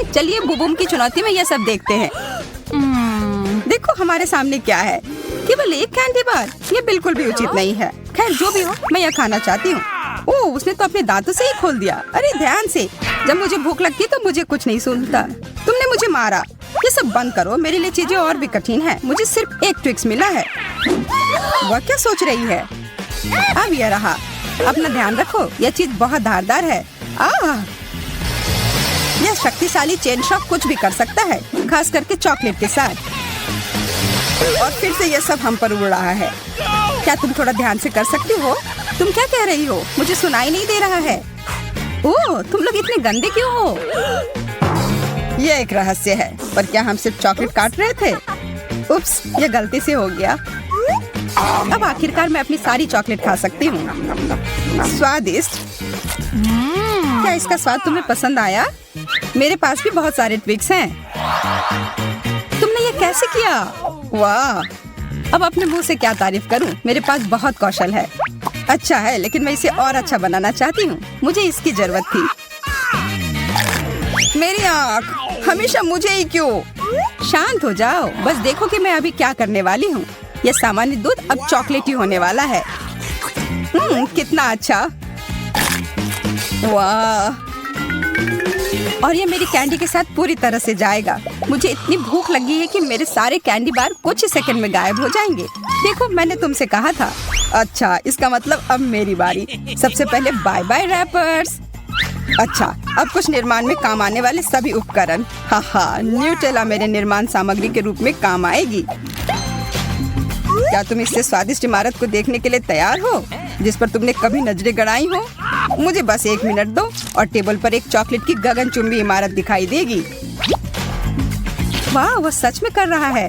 चलिए बुबुम की चुनौती में ये सब देखते हैं। देखो हमारे सामने क्या है, केवल एक कैंडी बार। ये बिल्कुल भी उचित नहीं है। खैर जो भी हो, मैं यह खाना चाहती हूँ। ओह, उसने तो अपने दांतों से ही खोल दिया। अरे ध्यान से, जब मुझे भूख लगती है तो मुझे कुछ नहीं सुनता। तुमने मुझे मारा। ये सब बंद करो, मेरे लिए चीजें और भी कठिन है। मुझे सिर्फ एक ट्विक्स मिला है। वह क्या सोच रही है? अब यह रहा। अपना ध्यान रखो, यह चीज बहुत धारदार है। यह शक्तिशाली चेन शॉक कुछ भी कर सकता है, खास करके चॉकलेट के साथ। और फिर से यह सब हम पर उड़ रहा है। क्या तुम थोड़ा ध्यान से कर सकती हो? तुम क्या कह रही हो? मुझे सुनाई नहीं दे रहा है। ओह, तुम लोग इतने गंदे क्यों हो? यह एक रहस्य है, पर क्या हम सिर्फ चॉकलेट काट रहे थे? उप्स, यह गलती से हो गया। अब आखिरकार मैं अपनी सारी चॉकलेट खा सकती हूँ। स्वादिष्ट। क्या इसका स्वाद तुम्हें पसंद आया? मेरे पास भी बहुत सारे ट्विक्स हैं। तुमने ये कैसे किया? वाह! अब अपने मुंह से क्या तारीफ करूं? मेरे पास बहुत कौशल है। अच्छा है, लेकिन मैं इसे और अच्छा बनाना चाहती हूँ। मुझे इसकी जरूरत थी। मेरी आँख, हमेशा मुझे ही क्यों? शांत हो जाओ, बस देखो कि मैं अभी क्या करने वाली हूँ। यह सामान्य दूध अब चॉकलेटी होने वाला है। कितना अच्छा! वाह! और ये मेरी कैंडी के साथ पूरी तरह से जाएगा। मुझे इतनी भूख लगी है कि मेरे सारे कैंडी बार कुछ ही सेकंड में गायब हो जाएंगे। देखो, मैंने तुमसे कहा था। अच्छा, इसका मतलब अब मेरी बारी। सबसे पहले बाय बाय रैपर्स। अच्छा, अब कुछ निर्माण में काम आने वाले सभी उपकरण। हाँ, न्यूटेला मेरे निर्माण सामग्री के रूप में काम आएगी। क्या तुम इससे स्वादिष्ट इमारत को देखने के लिए तैयार हो, जिस पर तुमने कभी नजरें गड़ाई हो? मुझे बस 1 मिनट दो और टेबल पर एक चॉकलेट की गगनचुंबी इमारत दिखाई देगी। वाह, वो सच में कर रहा है।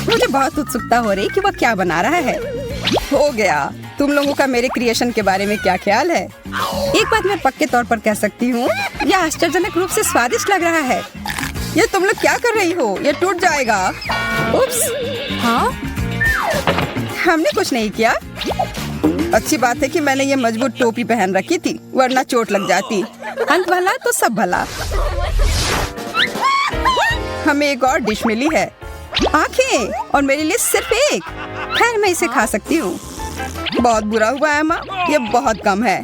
मुझे बहुत उत्सुकता हो रही कि वह क्या बना रहा है। हो गया। तुम लोगों का मेरे क्रिएशन के बारे में क्या ख्याल है? एक बात मैं पक्के तौर पर कह सकती हूँ, यह आश्चर्यजनक रूप से स्वादिष्ट लग रहा है। ये तुम लोग क्या कर रही हो? ये टूट जाएगा। उप्स। हाँ, हमने कुछ नहीं किया। अच्छी बात है कि मैंने ये मजबूत टोपी पहन रखी थी, वरना चोट लग जाती। अंत भला तो सब भला। हमें एक और डिश मिली है, आंखें, और मेरे लिए सिर्फ एक। खैर, मैं इसे खा सकती हूँ। बहुत बुरा हुआ है माँ, ये बहुत कम है।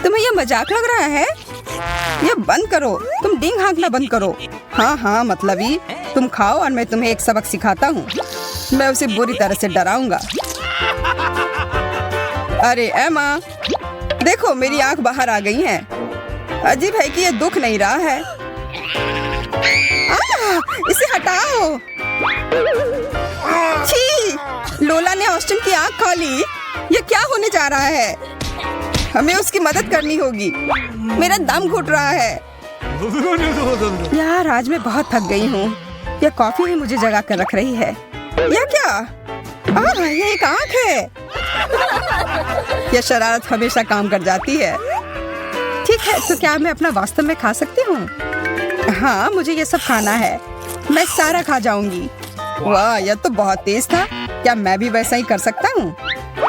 तुम्हें ये मजाक लग रहा है? ये बंद करो। तुम डींग हाँकना बंद करो। हाँ, मतलब ही। तुम खाओ और मैं तुम्हें एक सबक सिखाता हूँ। मैं उसे बुरी तरह से डराऊंगा। अरे एमा, देखो मेरी आंख बाहर आ गई है। अजीब है कि ये दुख नहीं रहा है। इसे हटाओ। छी, लोला ने ऑस्टिन की आंख खा ली। ये क्या होने जा रहा है? हमें उसकी मदद करनी होगी। मेरा दम घुट रहा है। यार, आज मैं बहुत थक गई हूँ। यह कॉफी ही मुझे जगा कर रख रही है। यह क्या? ये एक आंख है। यह शरारत हमेशा काम कर जाती है। ठीक है, तो क्या मैं अपना वास्तव में खा सकती हूँ? हाँ, मुझे ये सब खाना है। मैं सारा खा जाऊंगी। वाह, यह तो बहुत तेज था। क्या मैं भी वैसा ही कर सकता हूँ?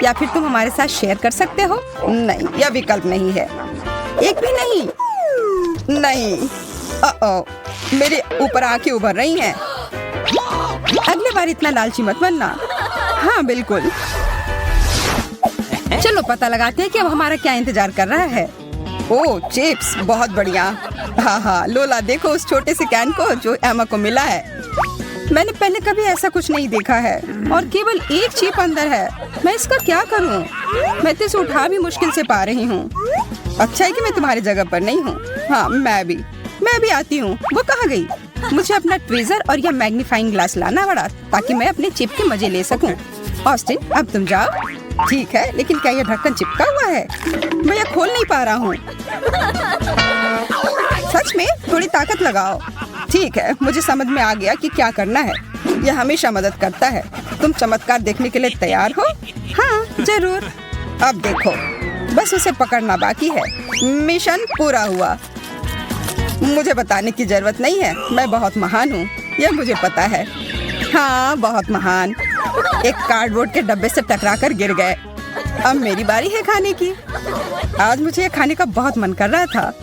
या फिर तुम हमारे साथ शेयर कर सकते हो? नहीं, यह विकल्प नहीं है। एक भी नहीं। नहीं। मेरे ऊपर आंखें उभर रही हैं। अगली बार इतना लालची मत बनना। हाँ, बिल्कुल। चलो पता लगाते हैं कि अब हमारा क्या इंतजार कर रहा है। ओह, चिप्स, बहुत बढ़िया। हाँ, लोला देखो उस छोटे से कैन को जो एमा को मिला है। मैंने पहले कभी ऐसा कुछ नहीं देखा है, और केवल एक चिप अंदर है। मैं इसका क्या करूं? मैं तो इसे उठा भी मुश्किल से पा रही हूँ। अच्छा है कि मैं तुम्हारी जगह पर नहीं हूँ। हाँ, मैं भी आती हूँ। वो कहाँ गई? मुझे अपना ट्वीजर और यह मैग्नीफाइंग ग्लास लाना पड़ा ताकि मैं अपने चिप के मजे ले सकूं। ऑस्टिन, अब तुम जाओ। ठीक है, लेकिन क्या यह ढक्कन चिपका हुआ है? मैं यह खोल नहीं पा रहा हूँ। सच में? थोड़ी ताकत लगाओ। ठीक है, मुझे समझ में आ गया कि क्या करना है। यह हमेशा मदद करता है। तुम चमत्कार देखने के लिए तैयार हो? हाँ, जरूर। अब देखो, बस उसे पकड़ना बाकी है। मिशन पूरा हुआ। मुझे बताने की जरूरत नहीं है, मैं बहुत महान हूँ, यह मुझे पता है। हाँ, बहुत महान। एक कार्डबोर्ड के डब्बे से टकराकर गिर गए। अब मेरी बारी है खाने की। आज मुझे यह खाने का बहुत मन कर रहा था।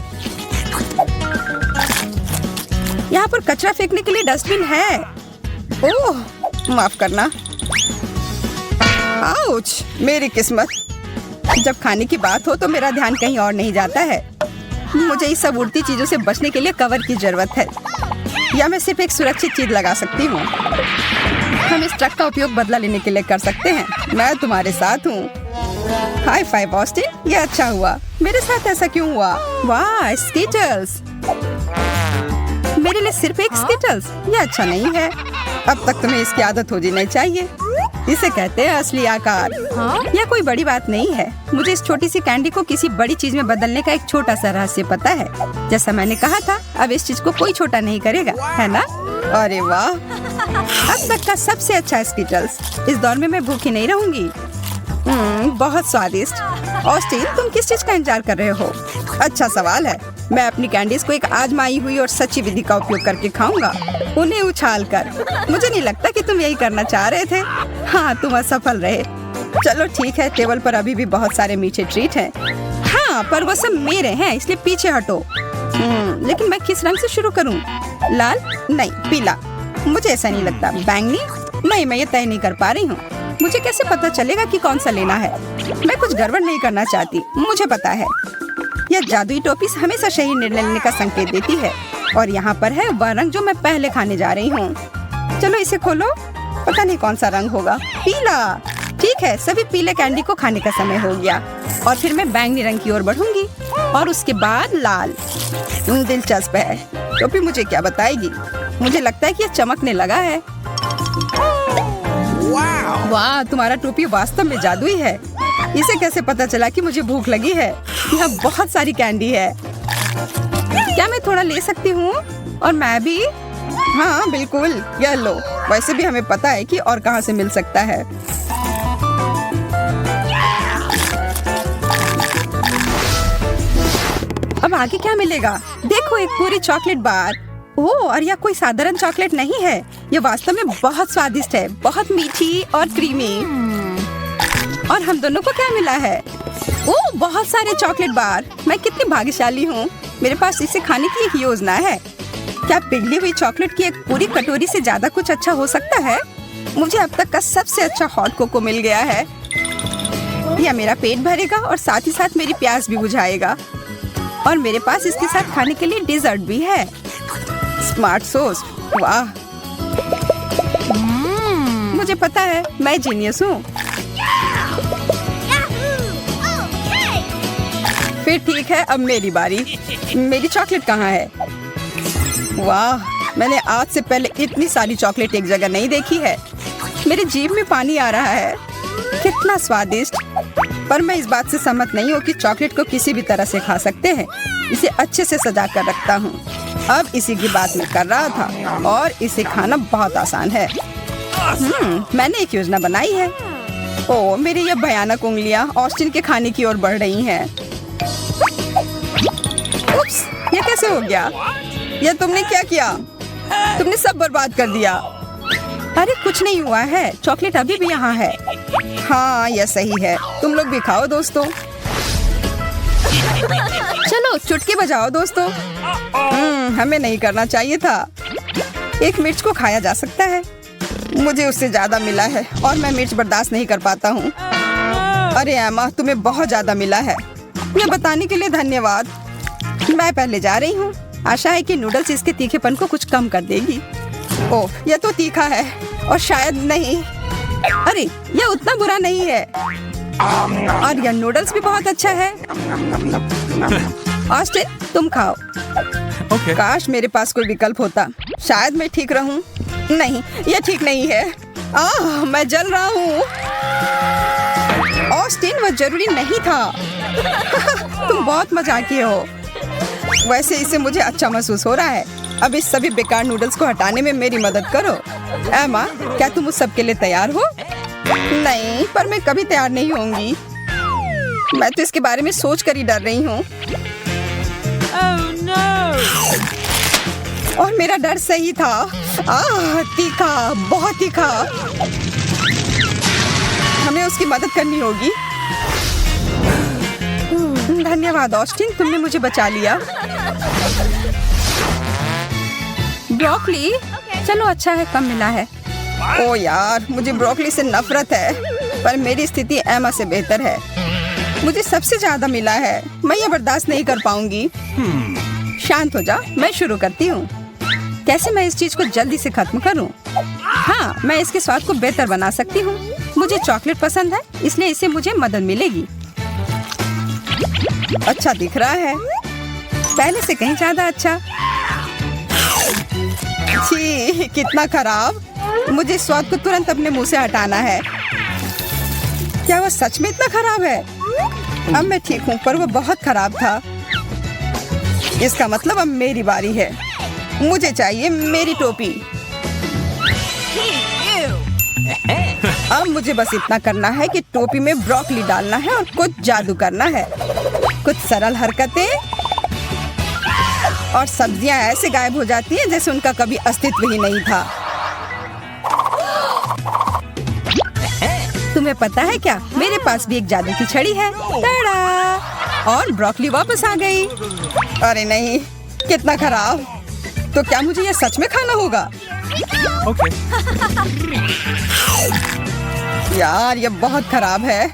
यहाँ पर कचरा फेंकने के लिए डस्टबिन है। ओह, माफ करना। आउच, मेरी किस्मत। जब खाने की बात हो तो मेरा ध्यान कहीं और नहीं जाता है। मुझे इस सब उड़ती चीजों से बचने के लिए कवर की जरूरत है, या मैं सिर्फ एक सुरक्षित चीज लगा सकती हूँ। हम इस ट्रक का उपयोग बदला लेने के लिए कर सकते हैं। मैं तुम्हारे साथ हूँ। हाई फाइव ऑस्टिन, ये अच्छा हुआ। मेरे साथ ऐसा क्यों हुआ? वाह, स्कीटल्स। मेरे लिए सिर्फ एक स्कीटल्स, ये अच्छा नहीं है। अब तक तुम्हें इसकी आदत हो जानी चाहिए। इसे कहते हैं असली आकार। यह कोई बड़ी बात नहीं है। मुझे इस छोटी सी कैंडी को किसी बड़ी चीज में बदलने का एक छोटा सा रहस्य पता है। जैसा मैंने कहा था, अब इस चीज को कोई छोटा नहीं करेगा, है ना? अरे वाह, अब तक का सबसे अच्छा स्कीटल्स। इस दौर में मैं भूखी नहीं रहूंगी। बहुत स्वादिष्ट। ऑस्टिन, तुम किस चीज का इंतजार कर रहे हो? अच्छा सवाल है। मैं अपनी कैंडीज को एक आजमाई हुई और सच्ची विधि का उपयोग करके खाऊंगा, उन्हें उछाल कर। मुझे नहीं लगता कि तुम यही करना चाह रहे थे। हाँ, तुम असफल रहे। चलो ठीक है, टेबल पर अभी भी बहुत सारे मीठे ट्रीट हैं। हाँ, पर वो सब मेरे हैं, इसलिए पीछे हटो। लेकिन मैं किस रंग से शुरू करूँ? लाल? नहीं, पीला। मुझे ऐसा नहीं लगता। बैंगनी? नहीं, मैं ये तय नहीं कर पा रही हूँ। मुझे कैसे पता चलेगा कि कौन सा लेना है? मैं कुछ गड़बड़ नहीं करना चाहती, मुझे पता है। यह जादुई टोपी हमेशा सही निर्णय लेने का संकेत देती है। और यहाँ पर है वह रंग जो मैं पहले खाने जा रही हूँ। चलो इसे खोलो। पता नहीं कौन सा रंग होगा। पीला। ठीक है, सभी पीले कैंडी को खाने का समय हो गया। और फिर मैं बैंगनी रंग की ओर बढ़ूंगी और उसके बाद लाल। दिलचस्प है। टोपी मुझे क्या बताएगी? मुझे लगता है कि यह चमकने लगा है। वाह, तुम्हारा टोपी वास्तव में जादुई है। इसे कैसे पता चला कि मुझे भूख लगी है? यहाँ बहुत सारी कैंडी है। क्या मैं थोड़ा ले सकती हूँ? और मैं भी? हाँ बिल्कुल, यह लो। वैसे भी हमें पता है कि और कहाँ से मिल सकता है। अब आगे क्या मिलेगा? देखो, एक पूरी चॉकलेट बार। ओह, और यह कोई साधारण चॉकलेट नहीं है। यह वास्तव में बहुत स्वादिष्ट है, बहुत मीठी और क्रीमी। और हम दोनों को क्या मिला है? ओह, बहुत सारे चॉकलेट बार। मैं कितनी भाग्यशाली हूँ। मेरे पास इसे खाने की एक योजना है। क्या पिघली हुई चॉकलेट की एक पूरी कटोरी से ज्यादा कुछ अच्छा हो सकता है? मुझे अब तक का सबसे अच्छा हॉट कोको मिल गया है। यह मेरा पेट भरेगा और साथ ही साथ मेरी प्यास भी बुझाएगा। और मेरे पास इसके साथ खाने के लिए डेजर्ट भी है। Smart sauce. वाह, मुझे पता है, मैं जीनियस हूँ। फिर ठीक है, अब मेरी बारी। मेरी चॉकलेट कहाँ है? वाह, मैंने आज से पहले इतनी सारी चॉकलेट एक जगह नहीं देखी है। मेरे जीभ में पानी आ रहा है। कितना स्वादिष्ट। पर मैं इस बात से सहमत नहीं हूँ कि चॉकलेट को किसी भी तरह से खा सकते हैं। इसे अच्छे से सजा कर रखता हूँ। अब इसी की बात मैं कर रहा था। और इसे खाना बहुत आसान है। मैंने एक योजना बनाई है। ओह, मेरी ये भयानक उंगलियां ऑस्टिन के खाने की ओर बढ़ रही हैं। उप्स, ये कैसे हो गया? ये तुमने क्या किया? तुमने सब बर्बाद कर दिया। अरे कुछ नहीं हुआ है, चॉकलेट अभी भी यहाँ है। हाँ, यह सही है। तुम लोग भी खाओ दोस्तों। चलो चुटकी बजाओ दोस्तों। हमें नहीं करना चाहिए था। एक मिर्च को खाया जा सकता है। मुझे उससे ज्यादा मिला है और मैं मिर्च बर्दाश्त नहीं कर पाता हूँ। अरे एमा, तुम्हें बहुत ज्यादा मिला है। ये बताने के लिए धन्यवाद। मैं पहले जा रही हूँ। आशा है कि नूडल्स इसके तीखेपन को कुछ कम कर देगी। ओह, यह तो तीखा है और शायद नहीं। अरे, यह उतना बुरा नहीं है। और यह नूडल्स भी बहुत अच्छा है। ऑस्टिन, तुम खाओ। Okay. काश मेरे पास कोई विकल्प होता। शायद मैं ठीक रहूं। नहीं, यह ठीक नहीं है। मैं जल रहा हूँ। ऑस्टिन, वह जरूरी नहीं था। तुम बहुत मजाकी हो। वैसे इससे मुझे अच्छा महसूस हो रहा है। अब इस सभी बेकार नूडल्स को हटाने में मेरी मदद करो। एमा, क्या तुम उस सब के लिए तैयार हो? नहीं, पर मैं कभी तैयार नहीं होंगी। मैं तो इसके बारे में सोच कर ही डर रही हूँ। और मेरा डर सही था। तीखा, बहुत तीखा। हमें उसकी मदद करनी होगी। धन्यवाद ऑस्टिन, तुमने मुझे बचा लिया। ब्रोकली? चलो अच्छा है, कम मिला है। ओ यार, मुझे ब्रोकली से नफरत है, पर मेरी स्थिति एमा से बेहतर है। मुझे सबसे ज्यादा मिला है, मैं ये बर्दाश्त नहीं कर पाऊंगी। शांत हो जा, मैं शुरू करती हूँ। कैसे मैं इस चीज को जल्दी से खत्म करूँ? हाँ, मैं इसके स्वाद को बेहतर बना सकती हूँ। मुझे चॉकलेट पसंद है, इसलिए इससे मुझे मदद मिलेगी। अच्छा दिख रहा है, पहले से कहीं ज्यादा अच्छा। छी, कितना खराब। मुझे इस स्वाद को तुरंत अपने मुंह से हटाना है। क्या वो सच में इतना खराब है? अब मैं ठीक हूँ, पर वो बहुत खराब था। इसका मतलब अब मेरी बारी है। मुझे चाहिए मेरी टोपी। अब मुझे बस इतना करना है कि टोपी में ब्रोकली डालना है और कुछ जादू करना है। कुछ सरल हरकतें और सब्जियां ऐसे गायब हो जाती हैं जैसे उनका कभी अस्तित्व ही नहीं था। तुम्हें पता है क्या, मेरे पास भी एक जादू की छड़ी है। टाड़ा! और ब्रोकली वापस आ गई। अरे नहीं, कितना खराब। तो क्या मुझे ये सच में खाना होगा? Okay. यार, ये बहुत खराब है।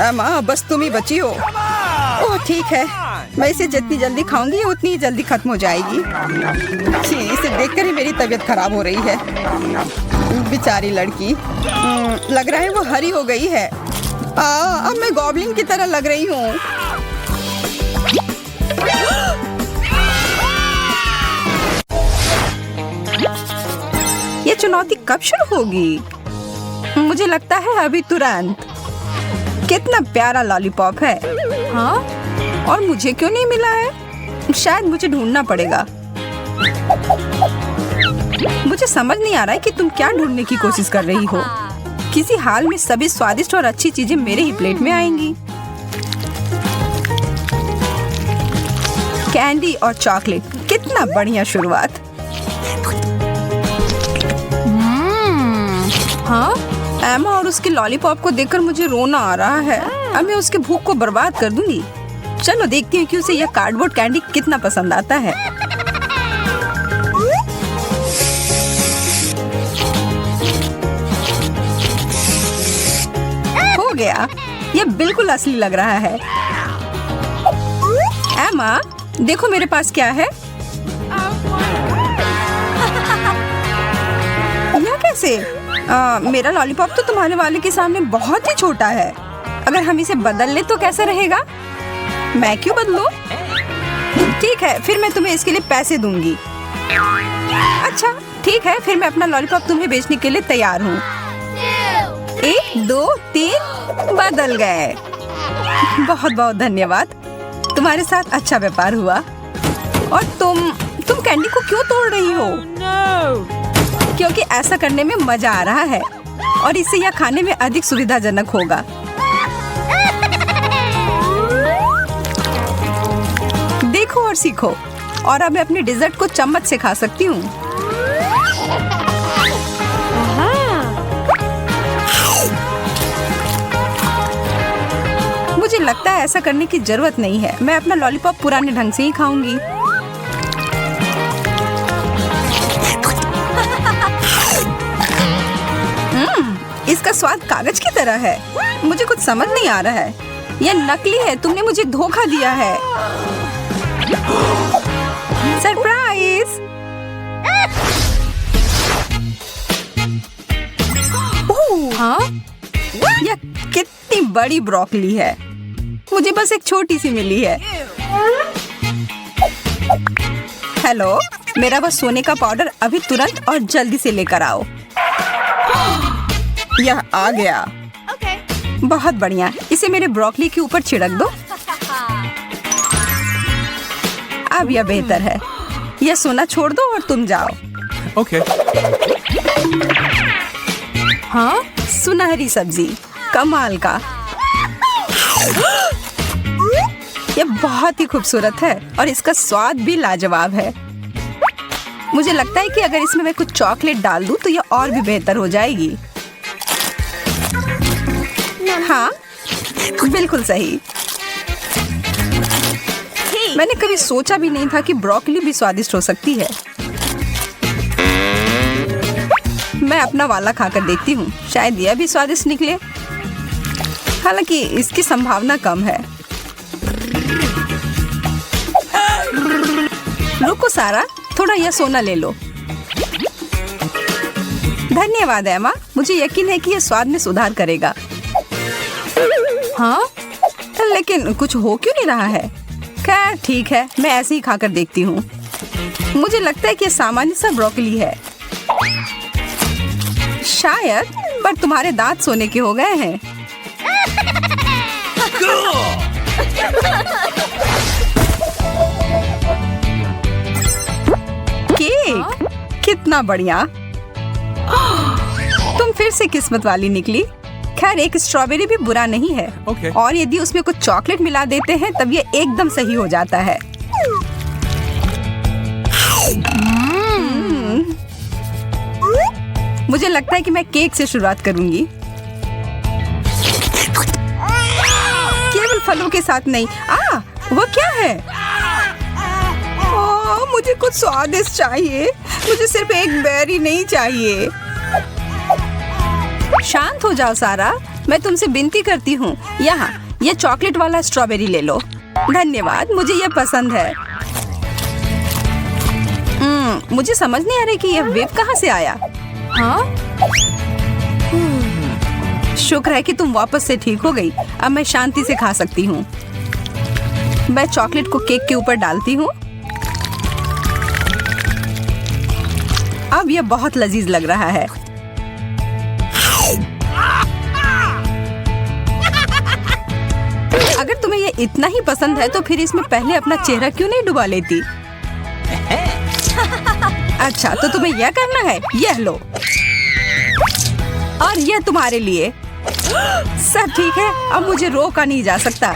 एमा, बस तुम ही बची हो। ओह ठीक है, मैं इसे जितनी जल्दी खाऊंगी उतनी ही जल्दी खत्म हो जाएगी। छी, इसे देखकर ही मेरी तबीयत खराब हो रही है। बेचारी लड़की, लग रहा है वो हरी हो गई है। अब मैं गॉब्लिन की तरह लग रही हूँ। ये चुनौती कब शुरू होगी? मुझे लगता है अभी तुरंत। कितना प्यारा लॉलीपॉप है। हाँ? और मुझे क्यों नहीं मिला है? शायद मुझे ढूंढना पड़ेगा। मुझे समझ नहीं आ रहा है कि तुम क्या ढूंढने की कोशिश कर रही हो। किसी हाल में सभी स्वादिष्ट और अच्छी चीजें मेरे ही प्लेट में आएंगी। कैंडी और चॉकलेट, कितना बढ़िया शुरुआत। हाँ? एमा और उसके लॉलीपॉप को देखकर मुझे रोना आ रहा है। अब मैं उसके भूख को बर्बाद कर दूंगी। चलो देखती हूँ कि उसे यह कार्डबोर्ड कैंडी कितना पसंद आता है। हो गया, यह बिल्कुल असली लग रहा है। एमा, देखो मेरे पास क्या है। यह कैसे? मेरा लॉलीपॉप तो तुम्हारे वाले के सामने बहुत ही छोटा है। अगर हम इसे बदल ले तो कैसा रहेगा? मैं क्यों बदलूं? ठीक है, फिर मैं तुम्हें इसके लिए पैसे दूंगी। अच्छा ठीक है, फिर मैं अपना लॉलीपॉप तुम्हें बेचने के लिए तैयार हूँ। 1 2 3 बदल गए। बहुत बहुत धन्यवाद, तुम्हारे साथ अच्छा व्यापार हुआ। और तुम कैंडी को क्यों तोड़ रही हो? क्योंकि ऐसा करने में मजा आ रहा है और इससे यह खाने में अधिक सुविधाजनक होगा। देखो और सीखो। और अब मैं अपने डेजर्ट को चम्मच से खा सकती हूँ। मुझे लगता है ऐसा करने की जरूरत नहीं है। मैं अपना लॉलीपॉप पुराने ढंग से ही खाऊंगी। इसका स्वाद कागज की तरह है। मुझे कुछ समझ नहीं आ रहा है। यह नकली है, तुमने मुझे धोखा दिया है। सरप्राइज! हाँ? यह कितनी बड़ी ब्रोकली है। मुझे बस एक छोटी सी मिली है। हेलो, मेरा वह सोने का पाउडर अभी तुरंत और जल्दी से लेकर आओ। यह आ गया। बहुत बढ़िया, इसे मेरे ब्रोकली के ऊपर छिड़क दो। अब यह बेहतर है। यह सोना छोड़ दो और तुम जाओ। Okay. हाँ, सुनहरी सब्जी, कमाल का। यह बहुत ही खूबसूरत है और इसका स्वाद भी लाजवाब है। मुझे लगता है कि अगर इसमें मैं कुछ चॉकलेट डाल दूं तो यह और भी बेहतर हो जाएगी। हाँ, बिल्कुल सही। मैंने कभी सोचा भी नहीं था कि ब्रोकली भी स्वादिष्ट हो सकती है। मैं अपना वाला खाकर देखती हूँ, शायद यह भी स्वादिष्ट निकले। हालांकि इसकी संभावना कम है। रुको सारा, थोड़ा यह सोना ले लो। धन्यवाद एमा, मुझे यकीन है कि यह स्वाद में सुधार करेगा। हाँ, लेकिन कुछ हो क्यों नहीं रहा है? खैर ठीक है, मैं ऐसे ही खाकर देखती हूँ। मुझे लगता है कि यह सामान्य सा ब्रोकली है शायद, पर तुम्हारे दांत सोने के हो गए हैं। केक, कितना बढ़िया। तुम फिर से किस्मत वाली निकली। खैर एक स्ट्रॉबेरी भी बुरा नहीं है। Okay. और यदि उसमें कुछ चॉकलेट मिला देते हैं तब ये एकदम सही हो जाता है। मुझे लगता है कि मैं केक से शुरुआत करूंगी। केवल फलों के साथ नहीं। वो क्या है? मुझे कुछ स्वादिष्ट चाहिए। मुझे सिर्फ एक बेरी नहीं चाहिए। शांत हो जाओ सारा, मैं तुमसे विनती करती हूँ। यहाँ ये चॉकलेट वाला स्ट्रॉबेरी ले लो। धन्यवाद, मुझे ये पसंद है। मुझे समझ नहीं आ रही कि यह वेव कहाँ से आया। हाँ? शुक्र है कि तुम वापस से ठीक हो गई। अब मैं शांति से खा सकती हूँ। मैं चॉकलेट को केक के ऊपर डालती हूँ। अब यह बहुत लजीज लग रहा है। अगर तुम्हें यह इतना ही पसंद है तो फिर इसमें पहले अपना चेहरा क्यों नहीं डुबा लेती? अच्छा, तो तुम्हें यह करना है। यह लो, और यह तुम्हारे लिए। सब ठीक है, अब मुझे रोका नहीं जा सकता।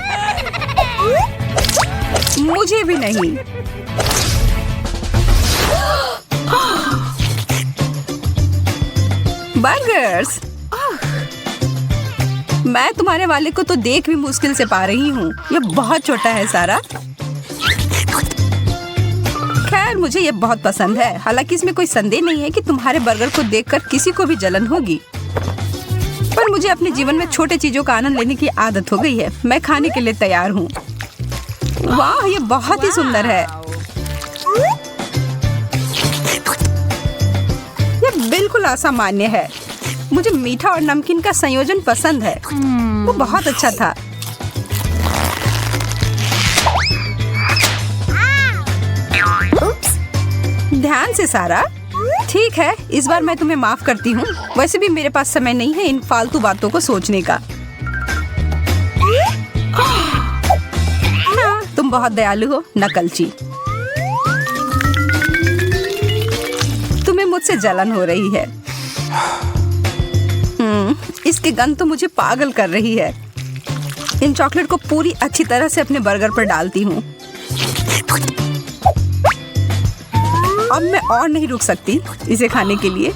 मुझे भी नहीं। बर्गर्स, मैं तुम्हारे वाले को तो देख भी मुश्किल से पा रही हूँ। ये बहुत छोटा है सारा। खैर मुझे ये बहुत पसंद है। हालांकि इसमें कोई संदेह नहीं है कि तुम्हारे बर्गर को देखकर किसी को भी जलन होगी। पर मुझे अपने जीवन में छोटे चीजों का आनंद लेने की आदत हो गई है। मैं खाने के लिए तैयार हूँ। वाह, ये बहुत ही सुंदर है। ये बिल्कुल असामान्य है। मुझे मीठा और नमकीन का संयोजन पसंद है। वो बहुत अच्छा था। ध्यान से सारा। ठीक है, इस बार मैं तुम्हें माफ करती हूँ। वैसे भी मेरे पास समय नहीं है इन फालतू बातों को सोचने का। हाँ, तुम बहुत दयालु हो नकलची। तुम्हें मुझसे जलन हो रही है। इसकी गंध तो मुझे पागल कर रही है। इन चॉकलेट को पूरी अच्छी तरह से अपने बर्गर पर डालती हूँ। अब मैं और नहीं रुक सकती इसे खाने के लिए।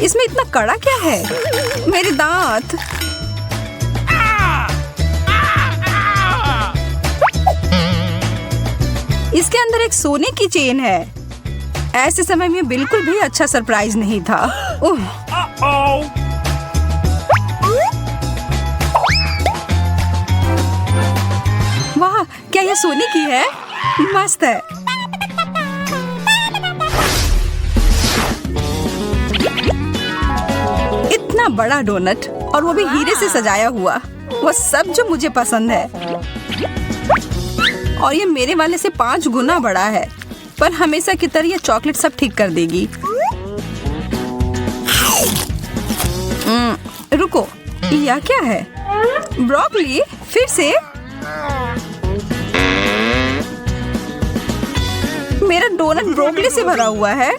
इसमें इतना कड़ा क्या है? मेरे दांत। इसके अंदर एक सोने की चेन है। ऐसे समय में बिल्कुल भी अच्छा सरप्राइज नहीं था। वाह, क्या यह सोने की है? मस्त है। इतना बड़ा डोनट, और वो भी हीरे से सजाया हुआ। वो सब जो मुझे पसंद है। और ये मेरे वाले से 5 गुना बड़ा है। पर हमेशा की तरह ये चॉकलेट सब ठीक कर देगी। रुको, यह क्या है? ब्रोकली फिर से? मेरा डोनट ब्रोकली से भरा हुआ है।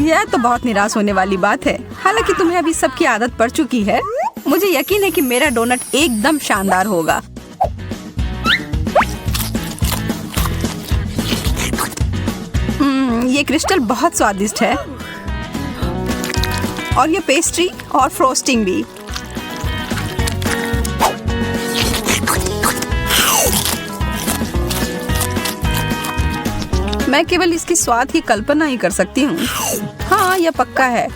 यह तो बहुत निराश होने वाली बात है। हालांकि तुम्हें अभी सबकी आदत पड़ चुकी है। मुझे यकीन है कि मेरा डोनट एकदम शानदार होगा। ये क्रिस्टल बहुत स्वादिष्ट है। और ये पेस्ट्री और फ्रोस्टिंग भी। मैं केवल इसकी स्वाद की कल्पना ही कर सकती हूँ। हाँ, यह पक्का है।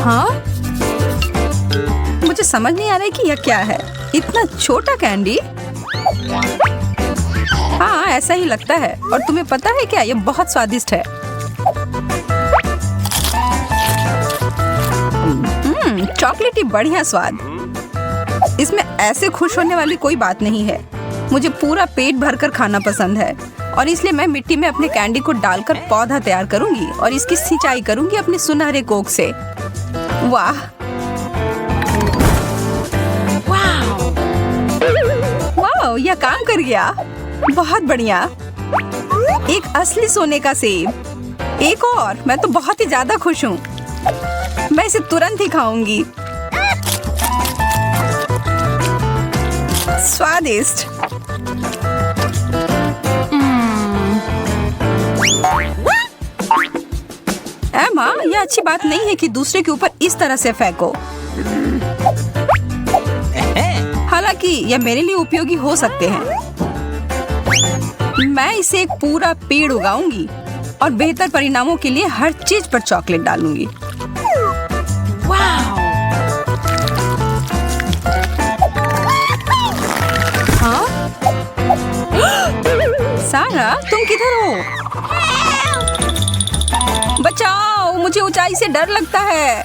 हाँ, मुझे समझ नहीं आ रहा है कि यह क्या है। इतना छोटा कैंडी। हाँ, ऐसा ही लगता है। और तुम्हें पता है क्या, यह बहुत स्वादिष्ट है। चॉकलेटी बढ़िया स्वाद। इसमें ऐसे खुश होने वाली कोई बात नहीं है। मुझे पूरा पेट भरकर खाना पसंद है और इसलिए मैं मिट्टी में अपने कैंडी को डालकर पौधा तैयार करूंगी और इसकी सिंचाई करूंगी अपने सुनहरे कोक से। वाह, वाह, यह काम कर गया। बहुत बढ़िया। एक असली सोने का सेब। एक और। मैं तो बहुत ही ज्यादा खुश हूँ। मैं इसे तुरंत ही खाऊंगी। स्वादिष्ट। एमा, यह अच्छी बात नहीं है कि दूसरे के ऊपर इस तरह से फेंको। हालांकि यह मेरे लिए उपयोगी हो सकते हैं। मैं इसे एक पूरा पेड़ उगाऊंगी और बेहतर परिणामों के लिए हर चीज पर चॉकलेट डालूंगी। हाँ? सारा, तुम किधर हो? बचाओ, मुझे ऊंचाई से डर लगता है।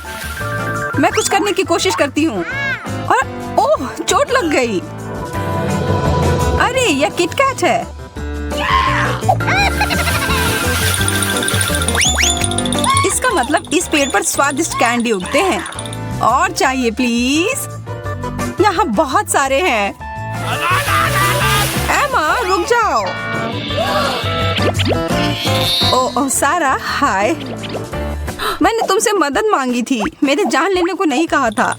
मैं कुछ करने की कोशिश करती हूँ और ओह, चोट लग गई। अरे, यह किटकैट है। इसका मतलब इस पेड़ पर स्वादिष्ट कैंडी उगते हैं। और चाहिए प्लीज। यहाँ बहुत सारे हैं। एमा, रुक जाओ। ओह सारा, हाय। मैंने तुमसे मदद मांगी थी, मेरे जान लेने को नहीं कहा था।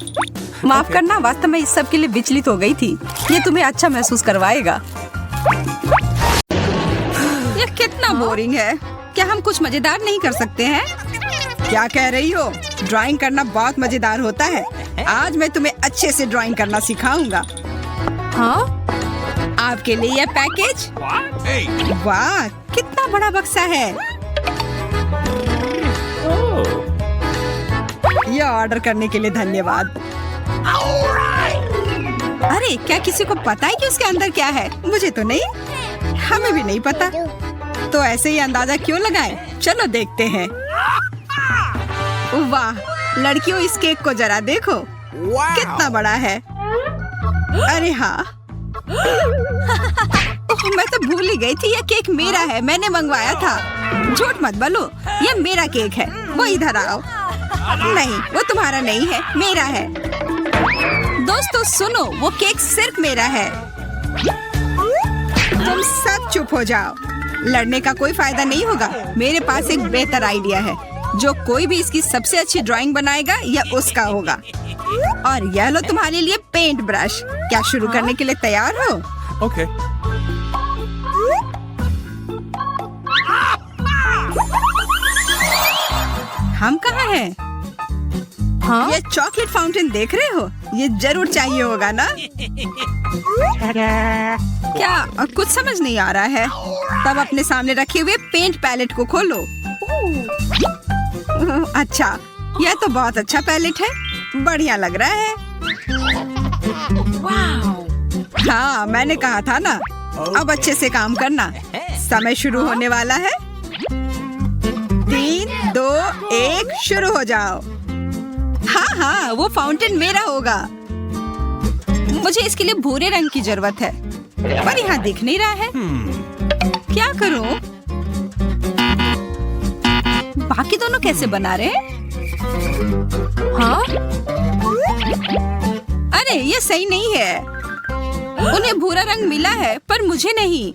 माफ करना, वास्तव में इस सब के लिए विचलित हो गई थी। ये तुम्हें अच्छा महसूस करवाएगा। यह कितना बोरिंग है। क्या हम कुछ मजेदार नहीं कर सकते हैं? क्या कह रही हो? ड्राइंग करना बहुत मजेदार होता है। आज मैं तुम्हें अच्छे से ड्राइंग करना सिखाऊंगा। हाँ? आपके लिए यह पैकेज। वाह, कितना बड़ा बक्सा है। यह ऑर्डर करने के लिए धन्यवाद। अरे, क्या किसी को पता है कि उसके अंदर क्या है? मुझे तो नहीं। हमें भी नहीं पता। तो ऐसे ही अंदाजा क्यों लगाएं? चलो देखते हैं। वाह, लड़कियों, इस केक को जरा देखो। कितना बड़ा है। अरे हाँ। मैं तो भूल ही गई थी, यह केक मेरा है। मैंने मंगवाया था। झूठ मत बोलो, यह मेरा केक है। वो इधर आओ। नहीं, वो तुम्हारा नहीं है, मेरा है। दोस्तों सुनो, वो केक सिर्फ मेरा है। तुम सब चुप हो जाओ। लड़ने का कोई फायदा नहीं होगा। मेरे पास एक बेहतर आइडिया है। जो कोई भी इसकी सबसे अच्छी ड्राइंग बनाएगा, यह उसका होगा। और यह लो तुम्हारे लिए पेंट ब्रश। क्या शुरू करने के लिए तैयार हो? ओके। हम कहाँ हैं? हाँ? ये चॉकलेट फाउंटेन देख रहे हो? ये जरूर चाहिए होगा ना? क्या कुछ समझ नहीं आ रहा है? तब अपने सामने रखे हुए पेंट पैलेट को खोलो। अच्छा, यह तो बहुत अच्छा पैलेट है। बढ़िया लग रहा है। हाँ, मैंने कहा था ना। अब अच्छे से काम करना। समय शुरू होने वाला है। 3, 2, 1, शुरू हो जाओ। हाँ हाँ, वो फाउंटेन मेरा होगा। मुझे इसके लिए भूरे रंग की जरूरत है, पर यहाँ दिख नहीं रहा है। क्या करूं? बाकी दोनों कैसे बना रहे हैं? हाँ? अरे, ये सही नहीं है। उन्हें भूरा रंग मिला है, पर मुझे नहीं।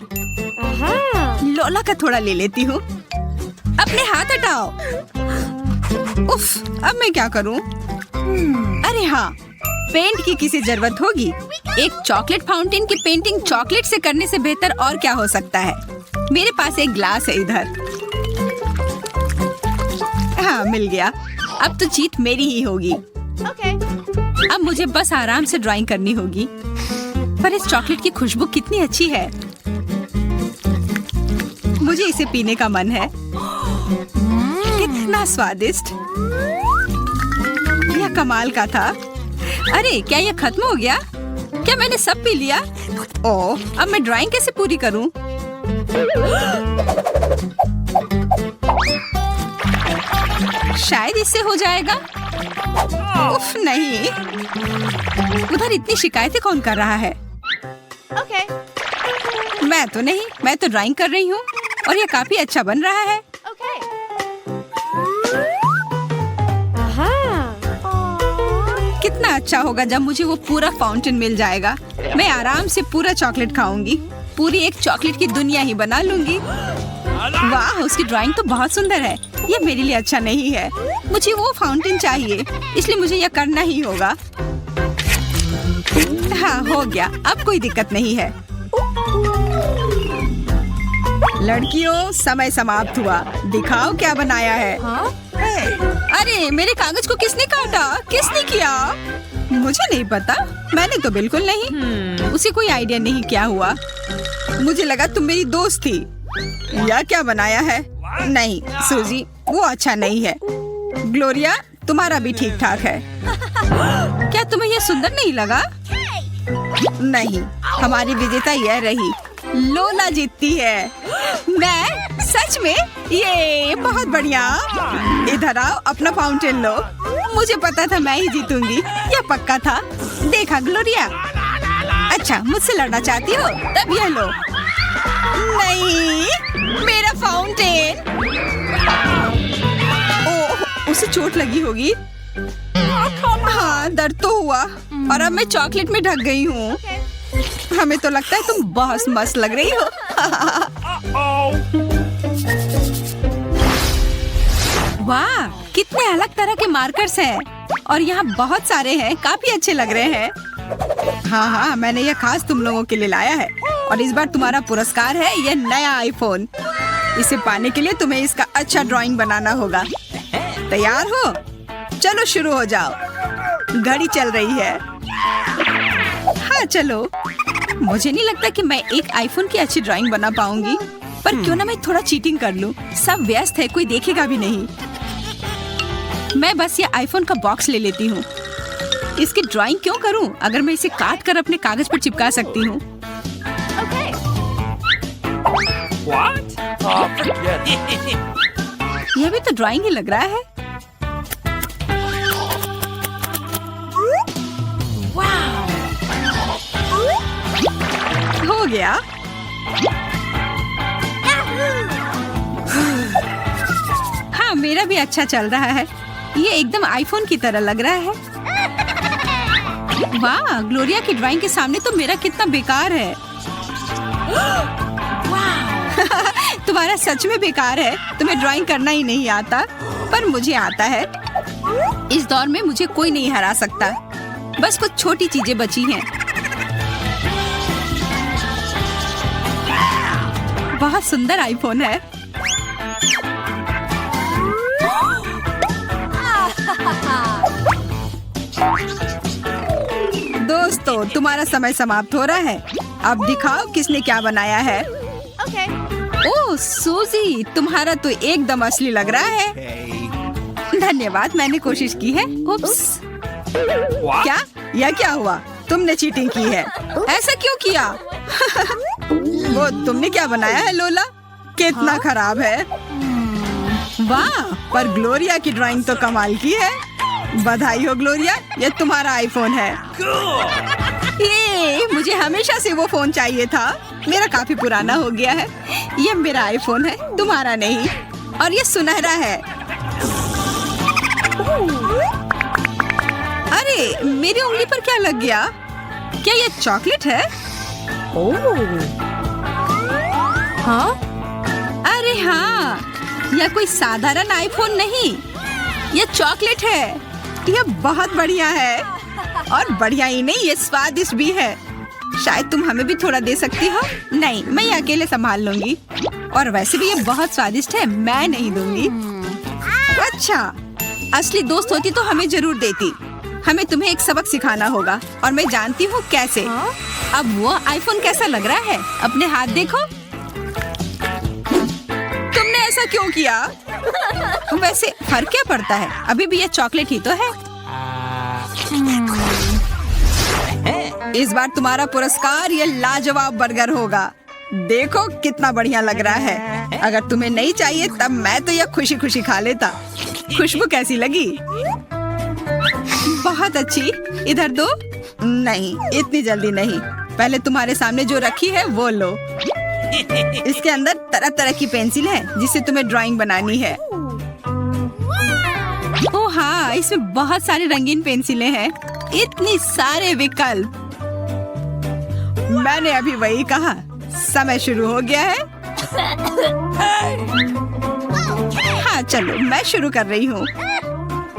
लोला का थोड़ा ले लेती हूँ। अपने हाथ हटाओ। उफ, अब मैं क्या करूं? अरे हाँ, पेंट की किसी जरूरत होगी। एक चॉकलेट फाउंटेन की पेंटिंग चॉकलेट से करने से बेहतर और क्या हो सकता है? मेरे पास एक ग्लास है इधर। हाँ, मिल गया। अब तो जीत मेरी ही होगी। अब मुझे बस आराम से ड्राइंग करनी होगी। पर इस चॉकलेट की खुशबू कितनी अच्छी है। मुझे इसे पीने का मन है। कितना स्वादिष्ट! यह कमाल का था। अरे क्या यह खत्म हो गया? क्या मैंने सब पी लिया? ओह, अब मैं ड्राइंग कैसे पूरी करूं? शायद इससे हो जाएगा। उफ नहीं। उधर इतनी शिकायतें कौन कर रहा है? Okay. मैं तो नहीं, मैं तो ड्राइंग कर रही हूँ और ये काफी अच्छा बन रहा है। Okay. Aha. कितना अच्छा होगा जब मुझे वो पूरा फाउंटेन मिल जाएगा। मैं आराम से पूरा चॉकलेट खाऊंगी। पूरी एक चॉकलेट की दुनिया ही बना लूंगी। वाह, उसकी ड्राइंग तो बहुत सुंदर है। ये मेरे लिए अच्छा नहीं है। मुझे वो फाउंटेन चाहिए, इसलिए मुझे यह करना ही होगा। हाँ, हो गया। अब कोई दिक्कत नहीं है। लड़कियों, समय समाप्त हुआ। दिखाओ क्या बनाया है। अरे मेरे कागज को किसने काटा? किसने किया? मुझे नहीं पता। मैंने तो बिल्कुल नहीं। उसे कोई आइडिया नहीं क्या हुआ। मुझे लगा तुम मेरी दोस्त थी। यह क्या बनाया है? नहीं सूजी, वो अच्छा नहीं है। ग्लोरिया, तुम्हारा भी ठीक ठाक है। क्या तुम्हें यह सुंदर नहीं लगा? नहीं, हमारी विजेता यह रही। लोला जीतती है। मैं? सच में? ये बहुत बढ़िया। इधर आओ, अपना फाउंटेन लो। मुझे पता था मैं ही जीतूंगी। यह पक्का था। देखा ग्लोरिया? अच्छा, मुझसे लड़ना चाहती हो? तब यह लो। नहीं, मेरा फाउंटेन। ओह, उसे चोट लगी होगी। हाँ, दर्द तो हुआ और अब मैं चॉकलेट में ढक गई हूँ। हमें तो लगता है तुम बहुत मस्त लग रही हो। वाह, कितने अलग तरह के मार्कर्स हैं और यहाँ बहुत सारे हैं। काफी अच्छे लग रहे हैं। हाँ, मैंने यह खास तुम लोगों के लिए लाया है और इस बार तुम्हारा पुरस्कार है यह नया आईफोन। इसे पाने के लिए तुम्हें इसका अच्छा ड्राइंग बनाना होगा। तैयार हो? चलो शुरू हो जाओ। घड़ी चल रही है। हाँ चलो। मुझे नहीं लगता कि मैं एक आईफोन की अच्छी ड्राइंग बना पाऊंगी, पर क्यों ना मैं थोड़ा चीटिंग कर लूं। सब व्यस्त है, कोई देखेगा भी नहीं। मैं बस ये आईफोन का बॉक्स ले लेती हूँ। इसकी ड्राइंग क्यों करूं अगर मैं इसे काट कर अपने कागज पर चिपका सकती हूँ। Okay. What? Forget it. यह भी तो ड्राइंग ही लग रहा है। हो गया। हाँ, मेरा भी अच्छा चल रहा है। ये एकदम आईफोन की तरह लग रहा है। वाह, ग्लोरिया की ड्राइंग के सामने तो मेरा कितना बेकार है। तुम्हारा सच में बेकार है। तुम्हें ड्राइंग करना ही नहीं आता, पर मुझे आता है। इस दौर में मुझे कोई नहीं हरा सकता। बस कुछ छोटी चीजें बची हैं। बहुत सुंदर आईफोन है। दोस्तों, तुम्हारा समय समाप्त हो रहा है। अब दिखाओ किसने क्या बनाया है। Okay. ओह सूजी, तुम्हारा तो एकदम असली लग रहा है। धन्यवाद, मैंने कोशिश की है। उप्स। क्या? यह क्या हुआ? तुमने चीटिंग की है। ऐसा क्यों किया? वो तुमने क्या बनाया है लोला? कितना खराब है। वाह, पर ग्लोरिया की ड्राइंग तो कमाल की है। बधाई हो ग्लोरिया, ये तुम्हारा आईफोन है। ये मुझे हमेशा से वो फोन चाहिए था। मेरा काफी पुराना हो गया है। ये मेरा आईफोन है, तुम्हारा नहीं। और ये सुनहरा है। अरे मेरी उंगली पर क्या लग गया? क्या ये चॉकलेट है? हाँ? अरे हाँ, यह कोई साधारण आईफोन नहीं, यह चॉकलेट है। यह बहुत बढ़िया है और बढ़िया ही नहीं, ये स्वादिष्ट भी है। शायद तुम हमें भी थोड़ा दे सकती हो। नहीं, मैं ये अकेले संभाल लूंगी। और वैसे भी ये बहुत स्वादिष्ट है, मैं नहीं दूंगी। अच्छा, असली दोस्त होती तो हमें जरूर देती। हमें तुम्हें एक सबक सिखाना होगा और मैं जानती हूँ कैसे। अब वो आईफोन कैसा लग रहा है? अपने हाथ देखो। ऐसा क्यों किया? वैसे फर्क क्या पड़ता है? अभी भी ये चॉकलेट ही तो है। इस बार तुम्हारा पुरस्कार ये लाजवाब बर्गर होगा। देखो कितना बढ़िया लग रहा है। अगर तुम्हें नहीं चाहिए तब मैं तो ये खुशी खुशी खा लेता। खुशबू कैसी लगी? बहुत अच्छी। इधर दो। नहीं, इतनी जल्दी नहीं। पहले तुम्हारे सामने जो रखी है वो लो। इसके अंदर तरह तरह की पेंसिल है जिससे तुम्हें ड्राइंग बनानी है। ओह हाँ, इसमें बहुत सारी रंगीन पेंसिलें हैं। इतनी सारे विकल्प। मैंने अभी वही कहा। समय शुरू हो गया है। हाँ चलो, मैं शुरू कर रही हूँ।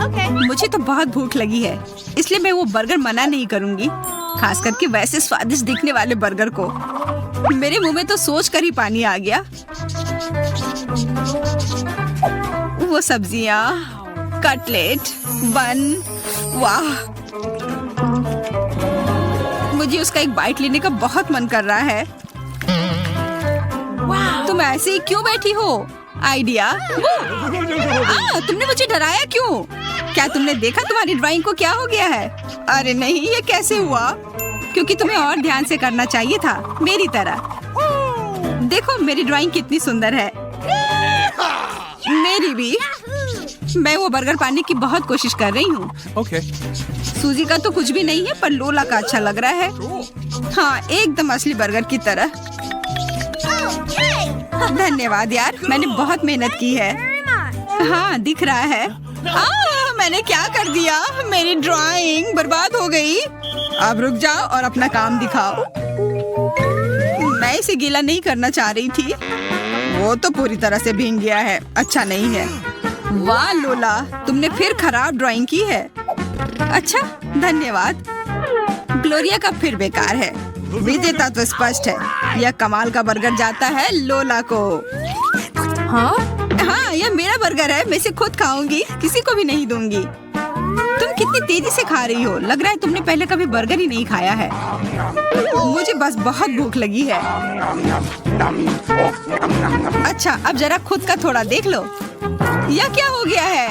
Okay. मुझे तो बहुत भूख लगी है, इसलिए मैं वो बर्गर मना नहीं करूंगी, खास करके वैसे स्वादिष्ट दिखने वाले बर्गर को। मेरे मुंह में तो सोच कर ही पानी आ गया। वो सब्जियाँ, कटलेट, बन, वाह! मुझे उसका एक बाइट लेने का बहुत मन कर रहा है। तुम ऐसे ही क्यों बैठी हो? आइडिया? तुमने मुझे डराया क्यों? क्या तुमने देखा तुम्हारी ड्राइंग को क्या हो गया है? अरे नहीं, ये कैसे हुआ? क्योंकि तुम्हें और ध्यान से करना चाहिए था, मेरी तरह। देखो मेरी ड्राइंग कितनी सुंदर है। मेरी भी। मैं वो बर्गर पाने की बहुत कोशिश कर रही हूँ। Okay. सूजी का तो कुछ भी नहीं है, पर लोला का अच्छा लग रहा है। हाँ, एकदम असली बर्गर की तरह। धन्यवाद यार, मैंने बहुत मेहनत की है। हाँ, दिख रहा है। मैंने क्या कर दिया? मेरी ड्राइंग बर्बाद हो गई। अब रुक जाओ और अपना काम दिखाओ। मैं इसे गीला नहीं करना चाह रही थी। वो तो पूरी तरह से भीग गया है। अच्छा नहीं है। वाह लोला, तुमने फिर खराब ड्राइंग की है। अच्छा, धन्यवाद। ग्लोरिया का फिर बेकार है। विजेता तो स्पष्ट है। यह कमाल का बर्गर जाता है लोला को। हाँ, यह मेरा बर्गर है। मैं इसे खुद खाऊंगी, किसी को भी नहीं दूंगी। तुम कितनी तेजी से खा रही हो? लग रहा है तुमने पहले कभी बर्गर ही नहीं खाया है। मुझे बस बहुत भूख लगी है। अच्छा, अब जरा खुद का थोड़ा देख लो। यह क्या हो गया है?